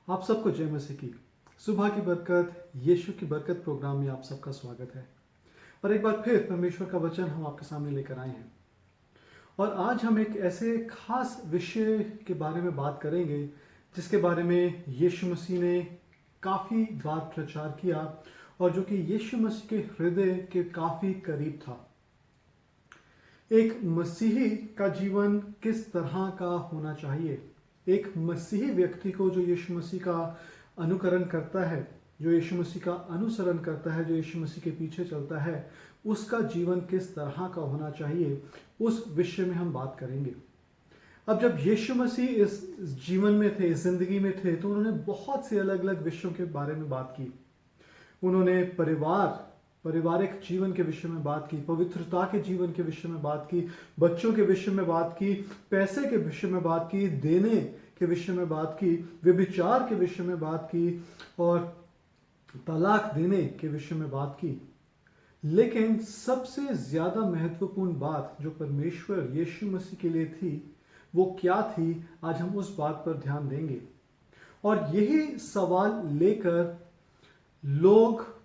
आप सबको जय मसीह की सुबह की बरकत यीशु की बरकत प्रोग्राम में आप सबका स्वागत है। और एक बार फिर परमेश्वर का वचन हम आपके सामने लेकर आए हैं और आज हम एक ऐसे खास विषय के बारे में बात करेंगे जिसके बारे में यीशु मसीह ने काफ़ी बार प्रचार किया और जो कि यीशु मसीह के हृदय के काफ़ी करीब था। एक मसीही का जीवन किस तरह का होना चाहिए, एक मसीही व्यक्ति को जो यीशु मसीह का अनुकरण करता है, जो यीशु मसीह का अनुसरण करता है, जो यीशु मसीह के पीछे चलता है, उसका जीवन किस तरह का होना चाहिए, उस विषय में हम बात करेंगे। अब जब यीशु मसीह इस जीवन में थे, इस जिंदगी में थे, तो उन्होंने बहुत से अलग अलग विषयों के बारे में बात की। उन्होंने पारिवारिक जीवन के विषय में बात की, पवित्रता के जीवन के विषय में बात की, बच्चों के विषय में बात की, पैसे के विषय में बात की, देने के विषय में बात की, व्यभिचार के विषय में बात की और तलाक देने के विषय में बात की। लेकिन सबसे ज्यादा महत्वपूर्ण बात जो परमेश्वर यीशु मसीह के लिए थी, वो क्या थी, आज हम उस बात पर ध्यान देंगे। और यही सवाल लेकर लोग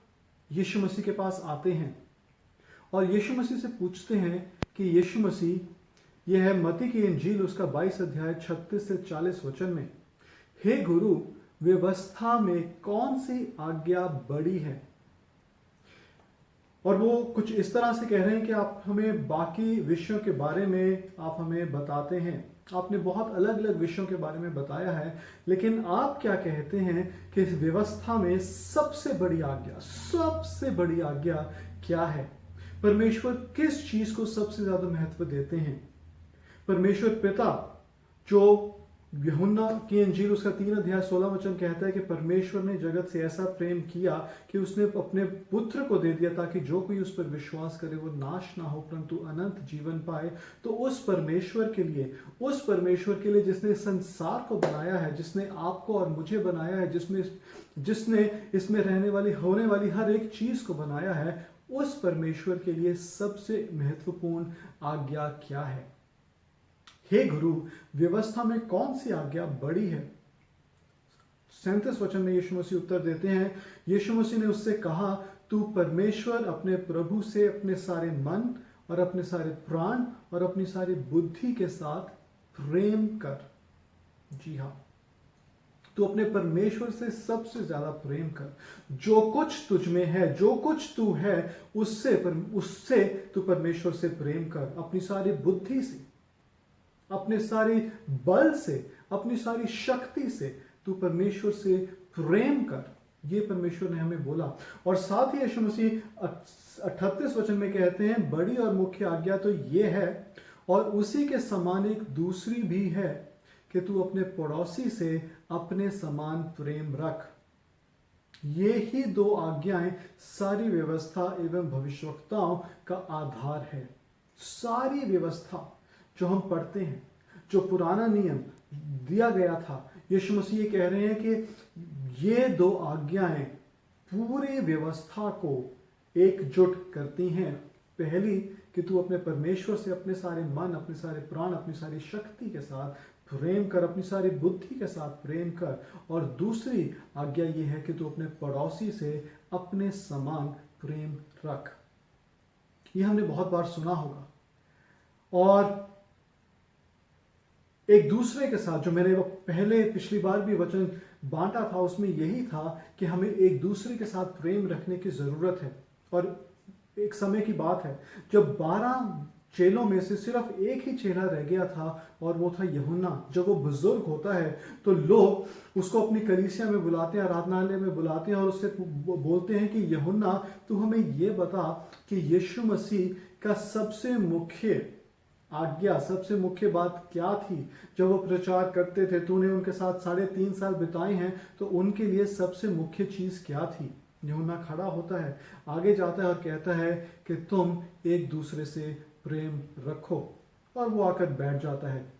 यीशु मसीह के पास आते हैं और यीशु मसीह से पूछते हैं कि यीशु मसीह, यह है मत्ती की इंजील उसका 22 अध्याय 36 से 40 वचन में, हे गुरु, व्यवस्था में कौन सी आज्ञा बड़ी है। और वो कुछ इस तरह से कह रहे हैं कि आप हमें बाकी विषयों के बारे में आप हमें बताते हैं, आपने बहुत अलग अलग विषयों के बारे में बताया है, लेकिन आप क्या कहते हैं कि इस व्यवस्था में सबसे बड़ी आज्ञा क्या है। परमेश्वर किस चीज को सबसे ज्यादा महत्व देते हैं। परमेश्वर पिता, जो यूहन्ना की इंजील उसका 3 अध्याय 16 वचन कहता है कि परमेश्वर ने जगत से ऐसा प्रेम किया कि उसने अपने पुत्र को दे दिया ताकि जो कोई उस पर विश्वास करे वो नाश ना हो परंतु अनंत जीवन पाए। तो उस परमेश्वर के लिए जिसने संसार को बनाया है, जिसने आपको और मुझे बनाया है, जिसने इसमें रहने वाली होने वाली हर एक चीज को बनाया है, उस परमेश्वर के लिए सबसे महत्वपूर्ण आज्ञा क्या है। हे गुरु, व्यवस्था में कौन सी आज्ञा बड़ी है। 37 वचन में यीशु मसीह उत्तर देते हैं। यीशु मसीह ने उससे कहा, तू परमेश्वर अपने प्रभु से अपने सारे मन और अपने सारे प्राण और अपनी सारी बुद्धि के साथ प्रेम कर। जी हाँ, तू अपने परमेश्वर से सबसे ज्यादा प्रेम कर। जो कुछ तुझ में है, जो कुछ तू है, उससे तू परमेश्वर से प्रेम कर। अपनी सारी बुद्धि से, अपने सारी बल से, अपनी सारी शक्ति से तू परमेश्वर से प्रेम कर। ये परमेश्वर ने हमें बोला। और साथ ही यीशु मसीह 38 वचन में कहते हैं, बड़ी और मुख्य आज्ञा तो ये है और उसी के समान एक दूसरी भी है कि तू अपने पड़ोसी से अपने समान प्रेम रख। ये ही 2 आज्ञाएं सारी व्यवस्था एवं भविष्यवक्ताओं का आधार है। सारी व्यवस्था जो हम पढ़ते हैं, जो पुराना नियम दिया गया था, यीशु मसीह ये कह रहे हैं कि ये 2 आज्ञाएं पूरी व्यवस्था को एकजुट करती हैं। पहली कि तू अपने परमेश्वर से अपने सारे मन, अपने सारे प्राण, अपनी सारी शक्ति के साथ प्रेम कर, अपनी सारी बुद्धि के साथ प्रेम कर। और दूसरी आज्ञा ये है कि तू अपने पड़ोसी से अपने समान प्रेम रख। ये हमने बहुत बार सुना होगा। और एक दूसरे के साथ, जो मैंने पिछली बार भी वचन बांटा था, उसमें यही था कि हमें एक दूसरे के साथ प्रेम रखने की जरूरत है। और एक समय की बात है जब 12 चेलों में से सिर्फ एक ही चेला रह गया था और वो था यूहन्ना। जब वो बुजुर्ग होता है तो लोग उसको अपनी कलीसिया में बुलाते हैं, आराधनालय में बुलाते हैं और उससे बोलते हैं कि यूहन्ना, तू हमें ये बता कि यीशु मसीह का सबसे मुख्य बात क्या थी। जब वो प्रचार करते थे, तूने उनके साथ 3.5 साल बिताए हैं, तो उनके लिए सबसे मुख्य चीज क्या थी। यूहन्ना खड़ा होता है, आगे जाता है और कहता है कि तुम एक दूसरे से प्रेम रखो। और वो आकर बैठ जाता है।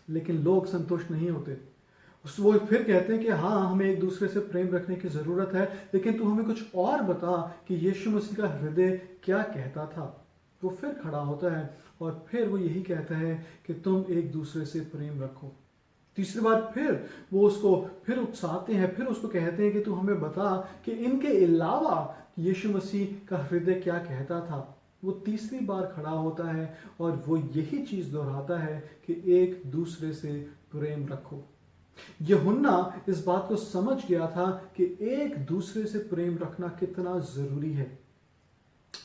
लेकिन लोग संतुष्ट नहीं होते। वो फिर कहते हैं कि हाँ, हमें एक दूसरे से प्रेम रखने की जरूरत है, लेकिन तू हमें कुछ और बता कि यीशु मसीह का हृदय क्या कहता था। वो फिर खड़ा होता है और फिर वो यही कहता है कि तुम एक दूसरे से प्रेम रखो। तीसरी बार फिर वो उसको फिर उकसाते हैं, फिर उसको कहते हैं कि तू हमें बता कि इनके अलावा यीशु मसीह का हृदय क्या कहता था। वो तीसरी बार खड़ा होता है और वो यही चीज दोहराता है कि एक दूसरे से प्रेम रखो। यूहन्ना इस बात को समझ गया था कि एक दूसरे से प्रेम रखना कितना जरूरी है।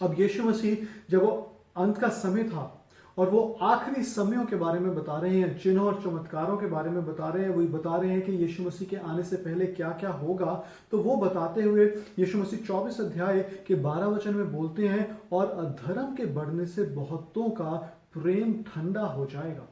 अब यीशु मसीह जब वो अंत का समय था और वो आखिरी समयों के बारे में बता रहे हैं, चिन्हों और चमत्कारों के बारे में बता रहे हैं, वो बता रहे हैं कि यीशु मसीह के आने से पहले क्या क्या होगा। तो वो बताते हुए यीशु मसीह 24 अध्याय के 12 वचन में बोलते हैं, और अधर्म के बढ़ने से बहुतों का प्रेम ठंडा हो जाएगा।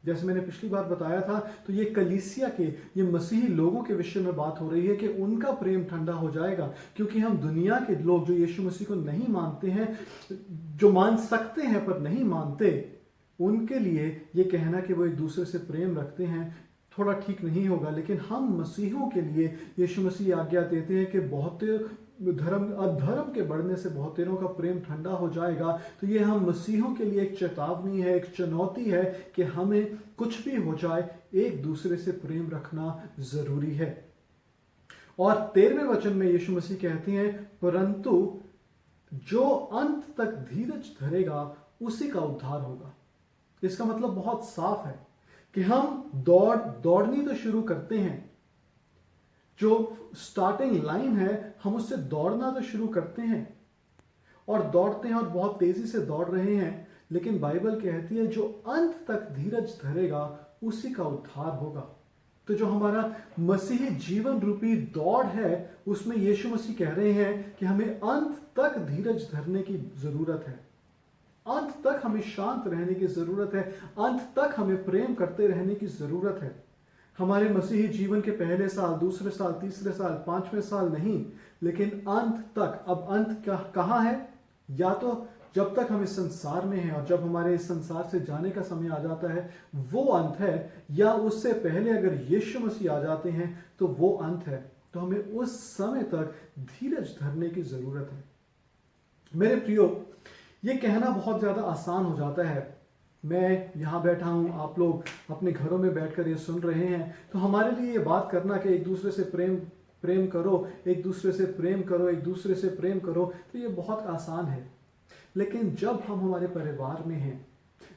जैसे मैंने पिछली बार बताया था, तो ये कलीसिया के, ये मसीही लोगों के विषय में बात हो रही है कि उनका प्रेम ठंडा हो जाएगा, क्योंकि हम दुनिया के लोग जो यीशु मसीह को नहीं मानते हैं, जो मान सकते हैं पर नहीं मानते, उनके लिए ये कहना कि वो एक दूसरे से प्रेम रखते हैं थोड़ा ठीक नहीं होगा। लेकिन हम मसीहों के लिए यीशु मसीह आज्ञा देते हैं कि बहुत अधर्म के बढ़ने से बहुतेरों का प्रेम ठंडा हो जाएगा। तो ये हम मसीहों के लिए एक चेतावनी है, एक चुनौती है कि हमें कुछ भी हो जाए एक दूसरे से प्रेम रखना जरूरी है। और 13वें वचन में यीशु मसीह कहते हैं, परंतु जो अंत तक धीरज धरेगा उसी का उद्धार होगा। इसका मतलब बहुत साफ है कि हम दौड़नी तो शुरू करते हैं, जो स्टार्टिंग लाइन है हम उससे दौड़ना तो शुरू करते हैं और दौड़ते हैं और बहुत तेजी से दौड़ रहे हैं, लेकिन बाइबल कहती है जो अंत तक धीरज धरेगा उसी का उद्धार होगा। तो जो हमारा मसीही जीवन रूपी दौड़ है, उसमें यीशु मसीह कह रहे हैं कि हमें अंत तक धीरज धरने की जरूरत है, अंत तक हमें शांत रहने की जरूरत है, अंत तक हमें प्रेम करते रहने की जरूरत है। हमारे मसीही जीवन के पहले साल, दूसरे साल, तीसरे साल, 5वें साल नहीं, लेकिन अंत तक। अब अंत कहाँ है? या तो जब तक हम इस संसार में हैं और जब हमारे इस संसार से जाने का समय आ जाता है वो अंत है, या उससे पहले अगर यीशु मसीह आ जाते हैं तो वो अंत है। तो हमें उस समय तक धीरज धरने की जरूरत है। मेरे प्रियो, ये कहना बहुत ज्यादा आसान हो जाता है। मैं यहाँ बैठा हूँ, आप लोग अपने घरों में बैठकर ये सुन रहे हैं, तो हमारे लिए ये बात करना कि एक दूसरे से प्रेम करो, एक दूसरे से प्रेम करो, एक दूसरे से प्रेम करो, तो ये बहुत आसान है। लेकिन जब हम हमारे परिवार में हैं,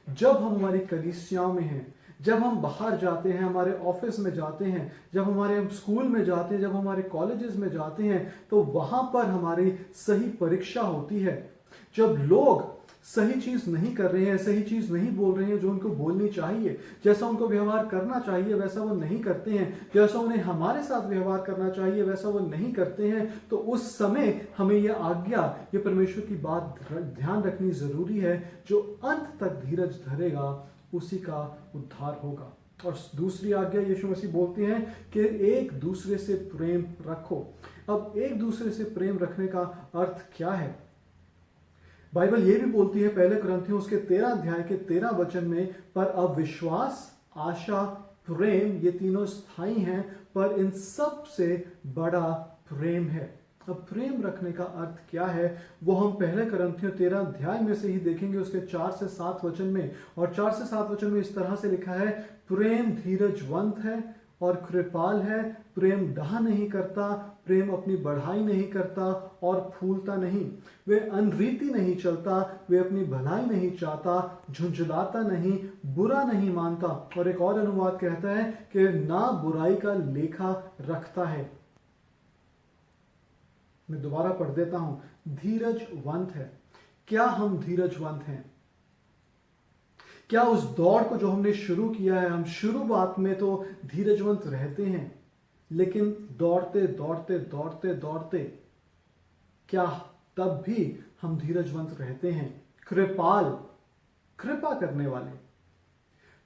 जब हम हमारी कलीसियाओं में हैं, जब हम बाहर जाते हैं, हमारे ऑफिस में जाते हैं, जब हमारे स्कूल में जाते हैं, जब हमारे कॉलेजेस में जाते हैं, तो वहां पर हमारी सही परीक्षा होती है। जब लोग सही चीज नहीं कर रहे हैं, सही चीज नहीं बोल रहे हैं जो उनको बोलनी चाहिए, जैसा उनको व्यवहार करना चाहिए वैसा वो नहीं करते हैं, जैसा उन्हें हमारे साथ व्यवहार करना चाहिए वैसा वो नहीं करते हैं, तो उस समय हमें यह आज्ञा, ये परमेश्वर की बात ध्यान रखनी जरूरी है, जो अंत तक धीरज धरेगा उसी का उद्धार होगा। और दूसरी आज्ञा यीशु मसीह बोलते हैं कि एक दूसरे से प्रेम रखो। अब एक दूसरे से प्रेम रखने का अर्थ क्या है? बाइबल ये भी बोलती है पहले कुरिन्थियों उसके 13 अध्याय के 13 वचन में, पर अब विश्वास, आशा, प्रेम, ये तीनों स्थायी हैं, पर इन सब से बड़ा प्रेम है। अब प्रेम रखने का अर्थ क्या है वो हम पहले कुरिन्थियों 13 अध्याय में से ही देखेंगे, उसके 4 से 7 वचन में। और 4 से 7 वचन में इस तरह से लिखा है, प्रेम धीरजवंत है और कृपाल है, प्रेम डाह नहीं करता, प्रेम अपनी बढ़ाई नहीं करता और फूलता नहीं, वे अनरीति नहीं चलता, वे अपनी भलाई नहीं चाहता, झुंझलाता नहीं, बुरा नहीं मानता। और एक और अनुवाद कहता है कि ना बुराई का लेखा रखता है। मैं दोबारा पढ़ देता हूं, धीरजवंत है। क्या हम धीरजवंत हैं? क्या उस दौड़ को जो हमने शुरू किया है, हम शुरुआत में तो धीरजवंत रहते हैं, लेकिन दौड़ते दौड़ते दौड़ते दौड़ते क्या तब भी हम धीरजवंत रहते हैं? कृपाल, कृपा करने वाले,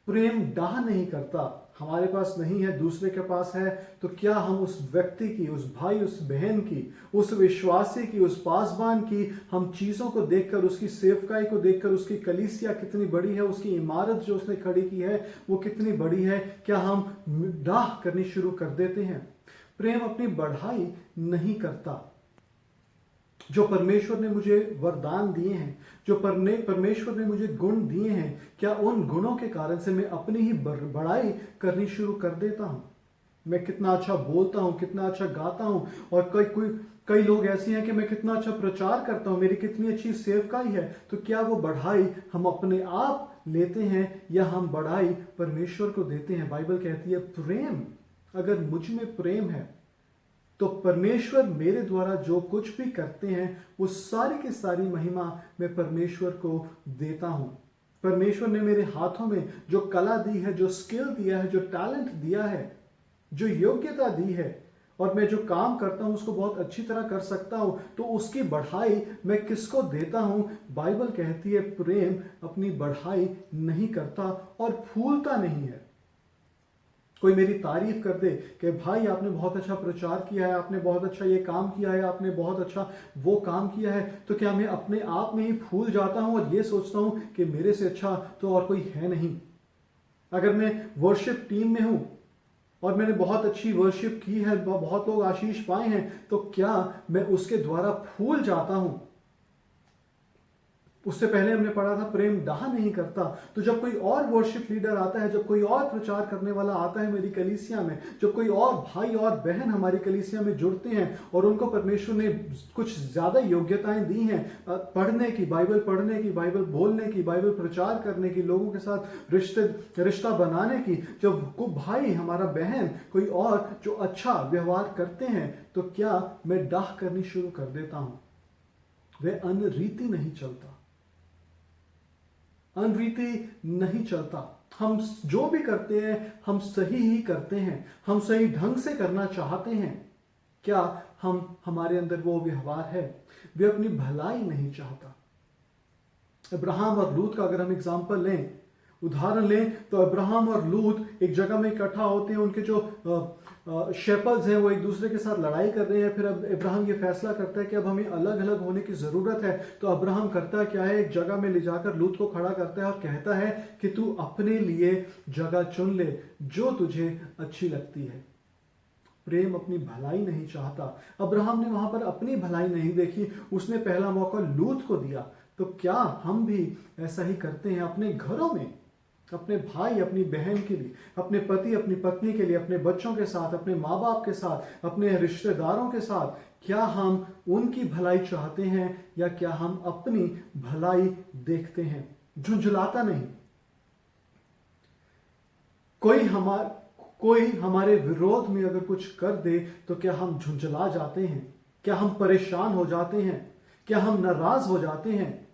प्रेम डाह नहीं करता, हमारे पास नहीं है दूसरे के पास है, तो क्या हम उस व्यक्ति की, उस भाई, उस बहन की, उस विश्वासी की, उस पासबान की, हम चीजों को देखकर, उसकी सेवकाई को देखकर, उसकी कलीसिया कितनी बड़ी है, उसकी इमारत जो उसने खड़ी की है वो कितनी बड़ी है, क्या हम डाह करनी शुरू कर देते हैं? प्रेम अपनी बढ़ाई नहीं करता। जो परमेश्वर ने मुझे वरदान दिए हैं, जो परमेश्वर ने मुझे गुण दिए हैं, क्या उन गुणों के कारण से मैं अपनी ही बड़ाई करनी शुरू कर देता हूं? मैं कितना अच्छा बोलता हूं, कितना अच्छा गाता हूं, और कई लोग ऐसे हैं कि मैं कितना अच्छा प्रचार करता हूं, मेरी कितनी अच्छी सेवकाई है, तो क्या वो बढ़ाई हम अपने आप लेते हैं या हम बढ़ाई परमेश्वर को देते हैं? बाइबल कहती है प्रेम, अगर मुझ में प्रेम है तो परमेश्वर मेरे द्वारा जो कुछ भी करते हैं वो सारी की सारी महिमा मैं परमेश्वर को देता हूं। परमेश्वर ने मेरे हाथों में जो कला दी है, जो स्किल दिया है, जो टैलेंट दिया है, जो योग्यता दी है, और मैं जो काम करता हूं उसको बहुत अच्छी तरह कर सकता हूं, तो उसकी बढ़ाई मैं किसको देता हूं? बाइबल कहती है प्रेम अपनी बढ़ाई नहीं करता और फूलता नहीं है। कोई मेरी तारीफ कर दे कि भाई आपने बहुत अच्छा प्रचार किया है, आपने बहुत अच्छा ये काम किया है, आपने बहुत अच्छा वो काम किया है, तो क्या मैं अपने आप में ही फूल जाता हूं और ये सोचता हूं कि मेरे से अच्छा तो और कोई है नहीं? अगर मैं वर्शिप टीम में हूं और मैंने बहुत अच्छी वर्शिप की है, बहुत लोग आशीष पाए हैं, तो क्या मैं उसके द्वारा फूल जाता हूं? उससे पहले हमने पढ़ा था प्रेम डाह नहीं करता। तो जब कोई और वर्शिप लीडर आता है, जब कोई और प्रचार करने वाला आता है मेरी कलीसिया में, जब कोई और भाई और बहन हमारी कलीसिया में जुड़ते हैं और उनको परमेश्वर ने कुछ ज्यादा योग्यताएं दी हैं, पढ़ने की, बाइबल पढ़ने की, बाइबल बोलने की, बाइबल प्रचार करने की, लोगों के साथ रिश्ता बनाने की, जब कोई भाई हमारा बहन कोई और जो अच्छा व्यवहार करते हैं, तो क्या मैं डाह करनी शुरू कर देता हूं? वह अनरीति नहीं चलता, अनरीति नहीं चलता। हम जो भी करते हैं हम सही ही करते हैं, हम सही ढंग से करना चाहते हैं। क्या हमारे अंदर वो व्यवहार है? वे अपनी भलाई नहीं चाहता। अब्राहम और लूत का अगर हम एग्जाम्पल लें, उदाहरण लें, तो अब्राहम और लूत एक जगह में इकट्ठा होते हैं, उनके जो शेपर्ड्स हैं वो एक दूसरे के साथ लड़ाई कर रहे हैं। फिर अब अब्राहम ये फैसला करता है कि अब हमें अलग अलग होने की जरूरत है। तो अब्राहम करता क्या है, एक जगह में ले जाकर लूत को खड़ा करता है और कहता है कि तू अपने लिए जगह चुन ले जो तुझे अच्छी लगती है। प्रेम अपनी भलाई नहीं चाहता। अब्राहम ने वहां पर अपनी भलाई नहीं देखी, उसने पहला मौका लूत को दिया। तो क्या हम भी ऐसा ही करते हैं अपने घरों में, अपने भाई अपनी बहन के लिए, अपने पति अपनी पत्नी के लिए, अपने बच्चों के साथ, अपने माँ बाप के साथ, अपने रिश्तेदारों के साथ? क्या हम उनकी भलाई चाहते हैं या क्या हम अपनी भलाई देखते हैं? झुंझलाता नहीं। कोई हमारे विरोध में अगर कुछ कर दे तो क्या हम झुंझला जाते हैं? क्या हम परेशान हो जाते हैं? क्या हम नाराज हो जाते हैं?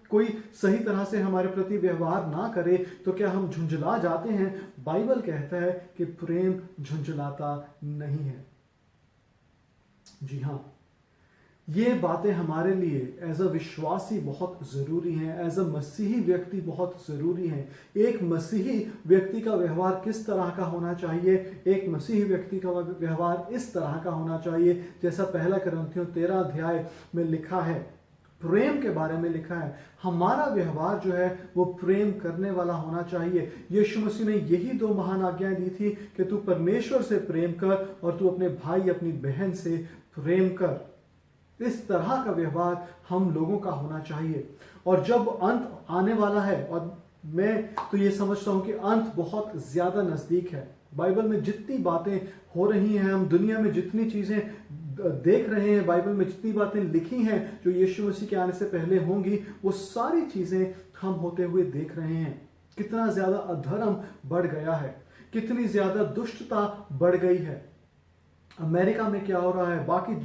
कोई सही तरह से हमारे प्रति व्यवहार ना करे तो क्या हम झुंझला जाते हैं? बाइबल कहता है कि प्रेम झुंझलाता नहीं है। जी हाँ, ये बातें हमारे लिए एज अ विश्वासी बहुत जरूरी हैं, एज अ मसीही व्यक्ति बहुत जरूरी हैं। एक मसीही व्यक्ति का व्यवहार किस तरह का होना चाहिए? एक मसीही व्यक्ति का व्यवहार इस तरह का होना चाहिए जैसा पहला कुरिन्थियों 13 अध्याय में लिखा है, प्रेम के बारे में लिखा है। हमारा व्यवहार जो है वो प्रेम करने वाला होना चाहिए। यीशु मसीह ने यही 2 महान आज्ञाएं दी थी कि तू परमेश्वर से प्रेम कर और तू अपने भाई अपनी बहन से प्रेम कर। इस तरह का व्यवहार हम लोगों का होना चाहिए। और जब अंत आने वाला है, और मैं तो ये समझता हूं कि अंत बहुत ज्यादा नजदीक है। बाइबल में जितनी बातें हो रही हैं, हम दुनिया में जितनी चीजें देख रहे हैं, बाइबल में जितनी बातें लिखी हैं जो यीशु मसीह के आने से पहले होंगी, वो सारी चीजें हम होते हुए देख रहे हैं। कितना ज्यादा अधर्म बढ़ गया है, कितनी ज्यादा दुष्टता बढ़ गई है। अमेरिका में क्या हो रहा है, बाकी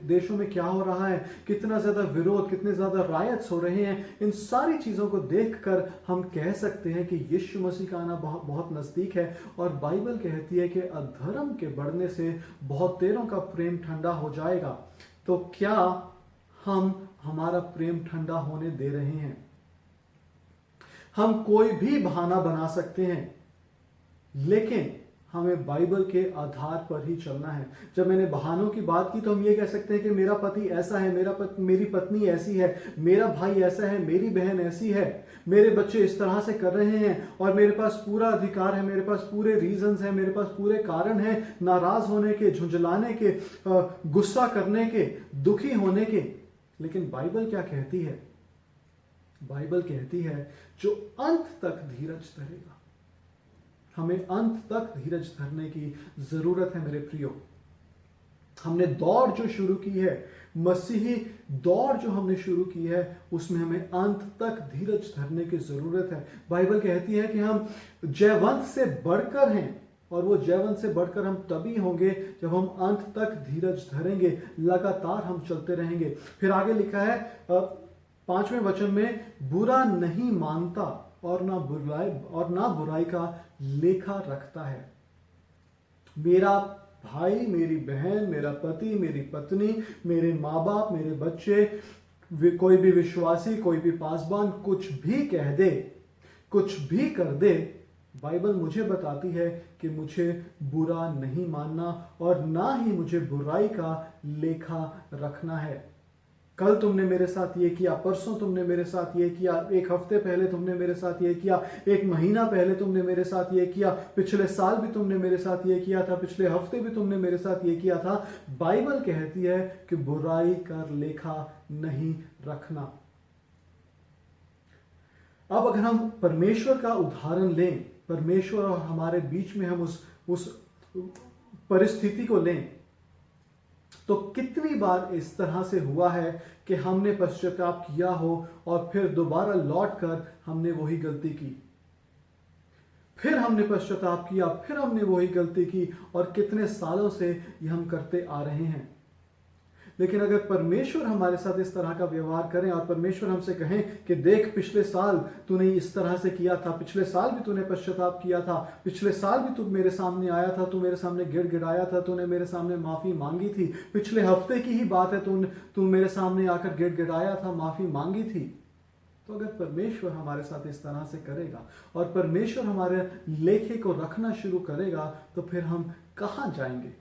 देशों में क्या हो रहा है, कितना ज्यादा विरोध, कितने ज्यादा रायट्स हो रहे हैं। इन सारी चीजों को देखकर हम कह सकते हैं कि यीशु मसीह का आना बहुत बहुत नजदीक है। और बाइबल कहती है कि अधर्म के बढ़ने से बहुतेरों का प्रेम ठंडा हो जाएगा। तो क्या हम हमारा प्रेम ठंडा होने दे रहे हैं? हम कोई भी बहाना बना सकते हैं, लेकिन हमें बाइबल के आधार पर ही चलना है। जब मैंने बहानों की बात की तो हम ये कह सकते हैं कि मेरा पति ऐसा है, मेरी पत्नी ऐसी है, मेरा भाई ऐसा है, मेरी बहन ऐसी है, मेरे बच्चे इस तरह से कर रहे हैं और मेरे पास पूरा अधिकार है, मेरे पास पूरे रीजंस हैं, मेरे पास पूरे कारण हैं नाराज होने के, झुंझलाने के, गुस्सा करने के, दुखी होने के। लेकिन बाइबल क्या कहती है? बाइबल कहती है जो अंत तक धीरज धरेगा। हमें अंत तक धीरज धरने की जरूरत है मेरे प्रियो। हमने दौड़ जो शुरू की है, मसीही दौड़ जो हमने शुरू की है, उसमें हमें अंत तक धीरज धरने की जरूरत है। बाइबल कहती है कि हम जयवंत से बढ़कर हैं, और वो जयवंत से बढ़कर हम तभी होंगे जब हम अंत तक धीरज धरेंगे, लगातार हम चलते रहेंगे। फिर आगे लिखा है 5वें वचन में, बुरा नहीं मानता और ना बुराई का लेखा रखता है। मेरा भाई, मेरी बहन, मेरा पति, मेरी पत्नी, मेरे माँ बाप, मेरे बच्चे, कोई भी विश्वासी, कोई भी पासबान कुछ भी कह दे, कुछ भी कर दे, बाइबल मुझे बताती है कि मुझे बुरा नहीं मानना और ना ही मुझे बुराई का लेखा रखना है। कल तुमने मेरे साथ ये किया, परसों तुमने मेरे साथ ये किया, एक हफ्ते पहले तुमने मेरे साथ ये किया, एक महीना पहले तुमने मेरे साथ ये किया, पिछले साल भी तुमने मेरे साथ ये किया था, पिछले हफ्ते भी तुमने मेरे साथ ये किया था। बाइबल कहती है कि बुराई का लेखा नहीं रखना। अब अगर हम परमेश्वर का उदाहरण लें, परमेश्वर और हमारे बीच में हम उस परिस्थिति को लें, तो कितनी बार इस तरह से हुआ है कि हमने पश्चाताप किया हो और फिर दोबारा लौटकर हमने वही गलती की, फिर हमने पश्चाताप किया, फिर हमने वही गलती की, और कितने सालों से ये हम करते आ रहे हैं। लेकिन अगर परमेश्वर हमारे साथ इस तरह का व्यवहार करें और परमेश्वर हमसे कहें कि देख, पिछले साल तूने इस तरह से किया था, पिछले साल भी तूने पश्चाताप किया था, पिछले साल भी तू मेरे सामने आया था, तू मेरे सामने गिड़गिड़ाया था, तूने मेरे सामने माफी मांगी थी, पिछले हफ्ते की ही बात है, तू मेरे सामने आकर गिड़गिड़ाया था, माफी मांगी थी। तो अगर परमेश्वर हमारे साथ इस तरह से करेगा और परमेश्वर हमारे लेखे को रखना शुरू करेगा, तो फिर हम कहां जाएंगे?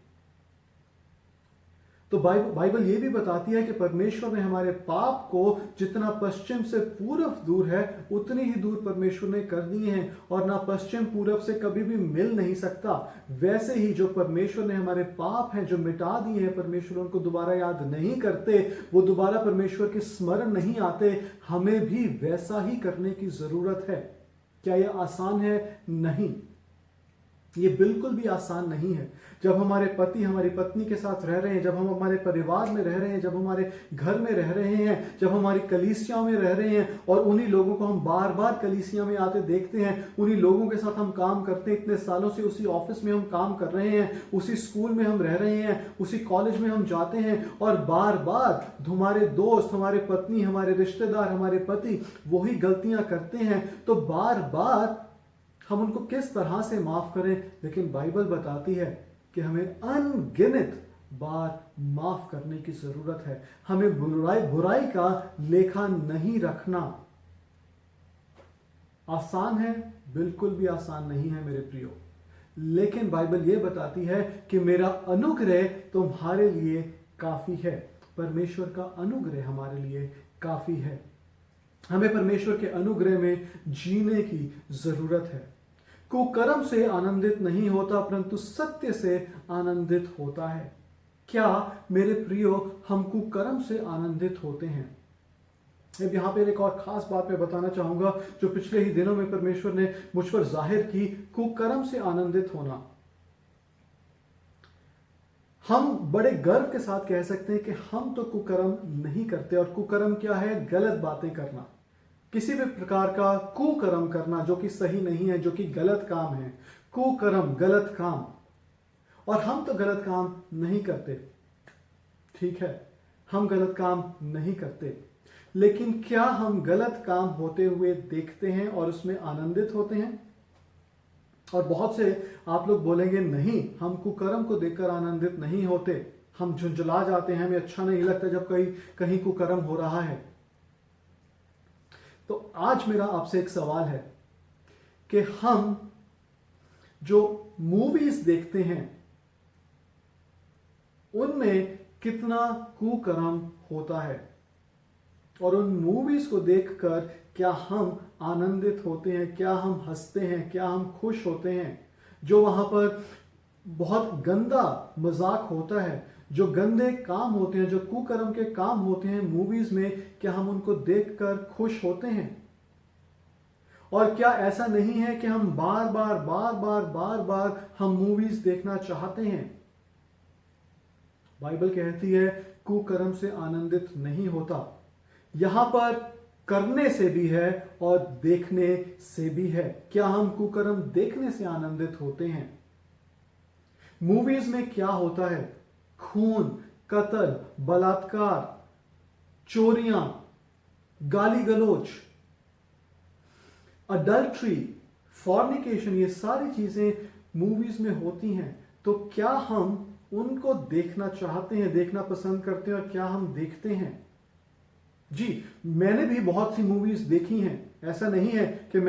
तो बाइबल ये भी बताती है कि परमेश्वर ने हमारे पाप को जितना पश्चिम से पूर्व दूर है, उतनी ही दूर परमेश्वर ने कर दिए हैं, और ना पश्चिम पूर्व से कभी भी मिल नहीं सकता। वैसे ही जो परमेश्वर ने हमारे पाप हैं जो मिटा दिए हैं, परमेश्वर उनको दोबारा याद नहीं करते, वो दोबारा परमेश्वर के स्मरण नहीं आते। हमें भी वैसा ही करने की जरूरत है। क्या यह आसान है? नहीं, ये बिल्कुल भी आसान नहीं है। जब हमारे पति हमारी पत्नी के साथ रह रहे हैं, जब हम हमारे परिवार में रह रहे हैं, जब हमारे घर में रह रहे हैं, जब हमारी कलीसिया में रह रहे हैं, और उन्हीं लोगों को हम बार बार कलीसिया में आते देखते हैं, उन्हीं लोगों के साथ हम काम करते हैं, इतने सालों से उसी ऑफिस में हम काम कर रहे हैं, उसी स्कूल में हम रह रहे हैं, उसी कॉलेज में हम जाते हैं, और बार बार हमारे दोस्त, हमारे पत्नी, हमारे रिश्तेदार, हमारे पति वही गलतियां करते हैं, तो बार बार हम उनको किस तरह से माफ करें? लेकिन बाइबल बताती है कि हमें अनगिनत बार माफ करने की जरूरत है। हमें बुराई का लेखा नहीं रखना। आसान है? बिल्कुल भी आसान नहीं है मेरे प्रियो। लेकिन बाइबल यह बताती है कि मेरा अनुग्रह तुम्हारे लिए काफी है। परमेश्वर का अनुग्रह हमारे लिए काफी है। हमें परमेश्वर के अनुग्रह में जीने की जरूरत है। कुकर्म से आनंदित नहीं होता, परंतु सत्य से आनंदित होता है। क्या मेरे प्रियो हम कुकर्म से आनंदित होते हैं? अब यहां पर एक और खास बात मैं बताना चाहूंगा जो पिछले ही दिनों में परमेश्वर ने मुझ पर जाहिर की। कुकर्म से आनंदित होना, हम बड़े गर्व के साथ कह सकते हैं कि हम तो कुकर्म नहीं करते। और कुकर्म क्या है? गलत बातें करना, किसी भी प्रकार का कुकर्म करना जो कि सही नहीं है, जो कि गलत काम है। कुकर्म, गलत काम। और हम तो गलत काम नहीं करते, ठीक है, हम गलत काम नहीं करते, लेकिन क्या हम गलत काम होते हुए देखते हैं और उसमें आनंदित होते हैं? और बहुत से आप लोग बोलेंगे नहीं, हम कुकर्म को देखकर आनंदित नहीं होते, हम झुंझला जाते हैं, हमें अच्छा नहीं लगता जब कहीं कुकर्म हो रहा है। तो आज मेरा आपसे एक सवाल है कि हम जो मूवीज देखते हैं उनमें कितना कुकर्म होता है, और उन मूवीज को देखकर क्या हम आनंदित होते हैं, क्या हम हंसते हैं, क्या हम खुश होते हैं? जो वहां पर बहुत गंदा मजाक होता है, जो गंदे काम होते हैं, जो कुकर्म के काम होते हैं मूवीज में, क्या हम उनको देखकर खुश होते हैं? और क्या ऐसा नहीं है कि हम बार बार बार बार बार बार हम मूवीज देखना चाहते हैं? बाइबल कहती है कुकर्म से आनंदित नहीं होता। यहां पर करने से भी है और देखने से भी है। क्या हम कुकर्म देखने से आनंदित होते हैं? मूवीज में क्या होता है? खून, कत्ल, बलात्कार, चोरियां, गाली गलौज, अडल्ट्री, फॉर्निकेशन, ये सारी चीजें मूवीज में होती हैं। तो क्या हम उनको देखना चाहते हैं, देखना पसंद करते हैं, और क्या हम देखते हैं? जी, मैंने भी बहुत सी मूवीज देखी हैं। ऐसा नहीं है कि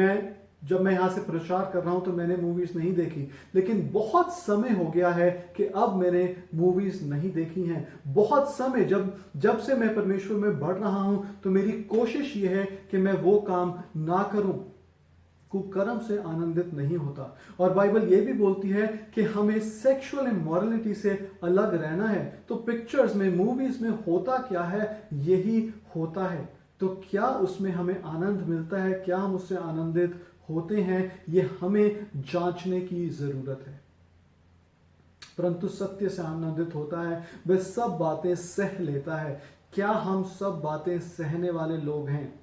जब मैं यहां से प्रचार कर रहा हूं तो मैंने मूवीज नहीं देखी, लेकिन बहुत समय हो गया है कि अब मैंने मूवीज नहीं देखी हैं। बहुत समय, जब से मैं परमेश्वर में बढ़ रहा हूं, तो मेरी कोशिश यह है कि मैं वो काम ना करूं। कुकर्म से आनंदित नहीं होता। और बाइबल यह भी बोलती है कि हमें सेक्सुअल इमोरलिटी से अलग रहना है। तो पिक्चर्स में, मूवीज में होता क्या है? यही होता है। तो क्या उसमें हमें आनंद मिलता है? क्या हम उससे आनंदित होते हैं? यह हमें जांचने की जरूरत है। परंतु सत्य से आनंदित होता है, वह सब बातें सह लेता है। क्या हम सब बातें सहने वाले लोग हैं?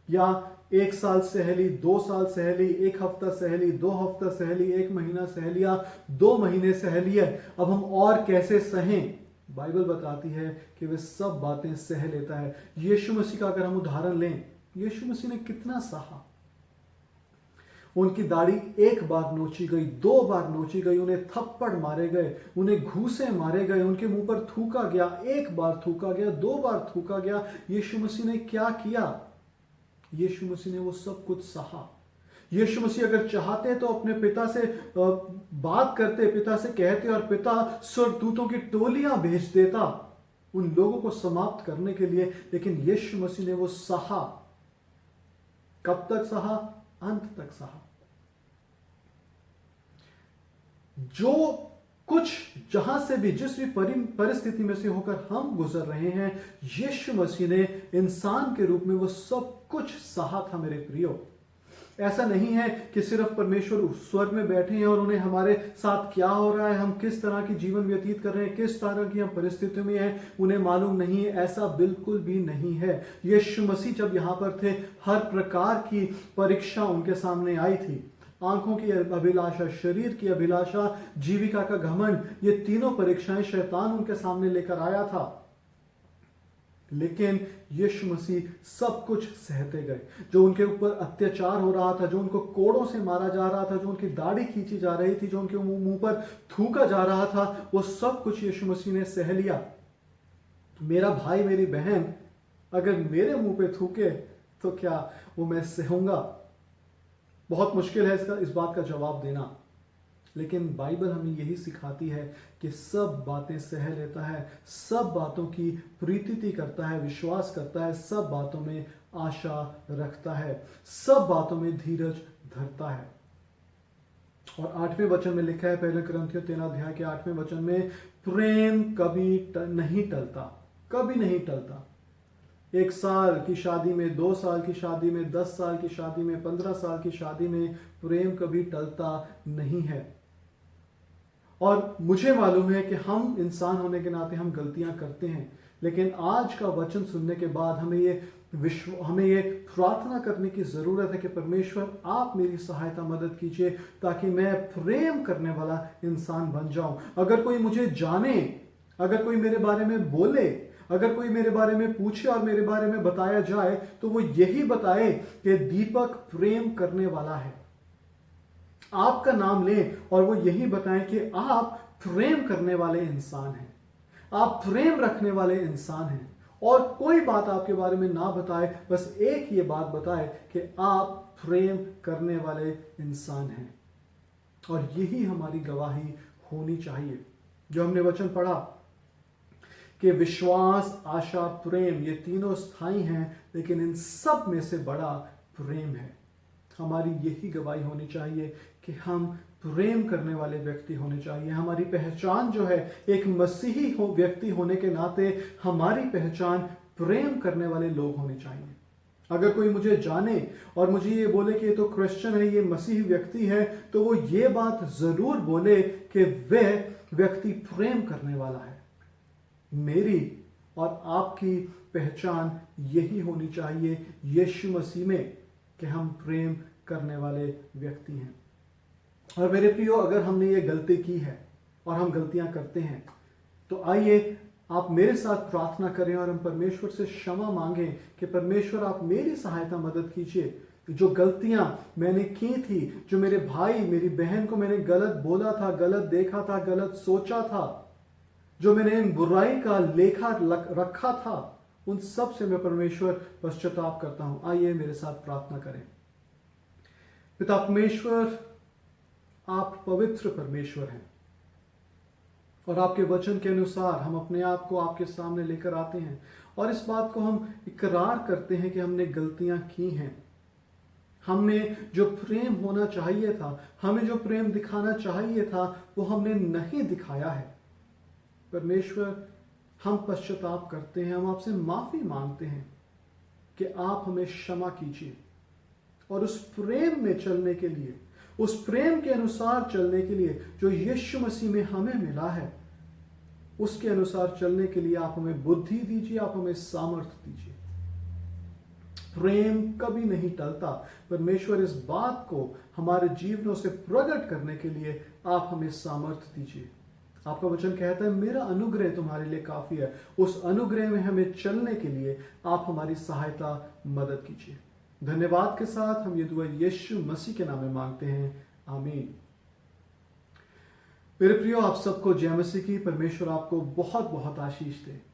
या 1 साल सह ली, 2 साल सह ली, 1 हफ्ता सह ली, 2 हफ्ता सह ली, 1 महीना सह लिया, 2 महीने सह लिया, अब हम और कैसे सहें? बाइबल बताती है कि वे सब बातें सह लेता है। यीशु मसीह का अगर हम उदाहरण लें, यीशु मसीह ने कितना सहा। उनकी दाढ़ी 1 बार नोची गई, 2 बार नोची गई, उन्हें थप्पड़ मारे गए, उन्हें घूसे मारे गए, उनके मुंह पर थूका गया, 1 बार थूका गया, 2 बार थूका गया। यीशु मसीह ने क्या किया? यीशु मसीह ने वो सब कुछ सहा। यीशु मसीह अगर चाहते तो अपने पिता से बात करते, पिता से कहते, और पिता स्वर्गदूतों की टोलियां भेज देता उन लोगों को समाप्त करने के लिए। लेकिन यीशु मसीह ने वो सहा। कब तक सहा? अंत तक सहा। जो कुछ, जहां से भी, जिस भी परिस्थिति में से होकर हम गुजर रहे हैं, यीशु मसीह ने इंसान के रूप में वो सब कुछ सहा था। मेरे प्रियो, ऐसा नहीं है कि सिर्फ परमेश्वर स्वर्ग में बैठे हैं और उन्हें हमारे साथ क्या हो रहा है, हम किस तरह की जीवन व्यतीत कर रहे हैं, किस तरह की हम परिस्थितियों में हैं, उन्हें मालूम नहीं है। ऐसा बिल्कुल भी नहीं है। यीशु मसीह जब यहां पर थे, हर प्रकार की परीक्षा उनके सामने आई थी। आंखों की अभिलाषा, शरीर की अभिलाषा, जीविका का घमंड, ये तीनों परीक्षाएं शैतान उनके सामने लेकर आया था। लेकिन यीशु मसीह सब कुछ सहते गए। जो उनके ऊपर अत्याचार हो रहा था, जो उनको कोड़ों से मारा जा रहा था, जो उनकी दाढ़ी खींची जा रही थी, जो उनके मुंह पर थूका जा रहा था, वो सब कुछ यीशु मसीह ने सह लिया। मेरा भाई, मेरी बहन अगर मेरे मुंह पे थूके तो क्या वो मैं सहूंगा? बहुत मुश्किल है इस बात का जवाब देना। लेकिन बाइबल हमें यही सिखाती है कि सब बातें सह लेता है, सब बातों की प्रीति करता है, विश्वास करता है, सब बातों में आशा रखता है, सब बातों में धीरज धरता है। और 8वें वचन में लिखा है, पहले कुरिन्थियों 13 अध्याय के 8वें वचन में, प्रेम कभी नहीं टलता, कभी नहीं टलता। 1 साल की शादी में, 2 साल की शादी में, 10 साल की शादी में, 15 साल की शादी में प्रेम कभी टलता नहीं है। और मुझे मालूम है कि हम इंसान होने के नाते हम गलतियां करते हैं, लेकिन आज का वचन सुनने के बाद हमें ये प्रार्थना करने की जरूरत है कि परमेश्वर आप मेरी सहायता मदद कीजिए, ताकि मैं प्रेम करने वाला इंसान बन जाऊं। अगर कोई मुझे जाने, अगर कोई मेरे बारे में बोले, अगर कोई मेरे बारे में पूछे और मेरे बारे में बताया जाए, तो वो यही बताए कि दीपक प्रेम करने वाला है। आपका नाम लें और वो यही बताएं कि आप प्रेम करने वाले इंसान हैं, आप प्रेम रखने वाले इंसान हैं। और कोई बात आपके बारे में ना बताए, बस एक ये बात बताए कि आप प्रेम करने वाले इंसान हैं। और यही हमारी गवाही होनी चाहिए। जो हमने वचन पढ़ा कि विश्वास, आशा, प्रेम, ये तीनों स्थायी हैं, लेकिन इन सब में से बड़ा प्रेम है। हमारी यही गवाही होनी चाहिए कि हम प्रेम करने वाले व्यक्ति होने चाहिए। हमारी पहचान जो है एक मसीही व्यक्ति होने के नाते हमारी पहचान प्रेम करने वाले लोग होने चाहिए। अगर कोई मुझे जाने और मुझे ये बोले कि ये तो क्रिश्चियन है, ये मसीही व्यक्ति है, तो वो ये बात जरूर बोले कि वह व्यक्ति प्रेम करने वाला है। मेरी और आपकी पहचान यही होनी चाहिए यीशु मसीह में कि हम प्रेम करने वाले व्यक्ति हैं। और मेरे प्रियो, अगर हमने ये गलती की है और हम गलतियां करते हैं, तो आइए आप मेरे साथ प्रार्थना करें और हम परमेश्वर से क्षमा मांगें कि परमेश्वर आप मेरी सहायता मदद कीजिए। जो गलतियां मैंने की थी, जो मेरे भाई मेरी बहन को मैंने गलत बोला था, गलत देखा था, गलत सोचा था, जो मैंने बुराई का लेखा रखा था, उन सब से मैं परमेश्वर पश्चाताप करता हूं। आइए मेरे साथ प्रार्थना करें। पिता परमेश्वर, आप पवित्र परमेश्वर हैं और आपके वचन के अनुसार हम अपने आप को आपके सामने लेकर आते हैं और इस बात को हम इकरार करते हैं कि हमने गलतियां की हैं। हमने जो प्रेम होना चाहिए था, हमें जो प्रेम दिखाना चाहिए था, वो हमने नहीं दिखाया है। परमेश्वर, हम पश्चाताप करते हैं, हम आपसे माफी मांगते हैं कि आप हमें क्षमा कीजिए और उस प्रेम में चलने के लिए, उस प्रेम के अनुसार चलने के लिए जो यीशु मसीह में हमें मिला है, उसके अनुसार चलने के लिए आप हमें बुद्धि दीजिए, आप हमें सामर्थ्य दीजिए। प्रेम कभी नहीं टलता। परमेश्वर, इस बात को हमारे जीवनों से प्रकट करने के लिए आप हमें सामर्थ्य दीजिए। आपका वचन कहता है मेरा अनुग्रह तुम्हारे लिए काफी है। उस अनुग्रह में हमें चलने के लिए आप हमारी सहायता मदद कीजिए। धन्यवाद के साथ हम ये दुआ यीशु मसीह के नाम में मांगते हैं, आमीन। मेरे प्रियो, आप सबको जय मसीह की। परमेश्वर आपको बहुत बहुत आशीष दे।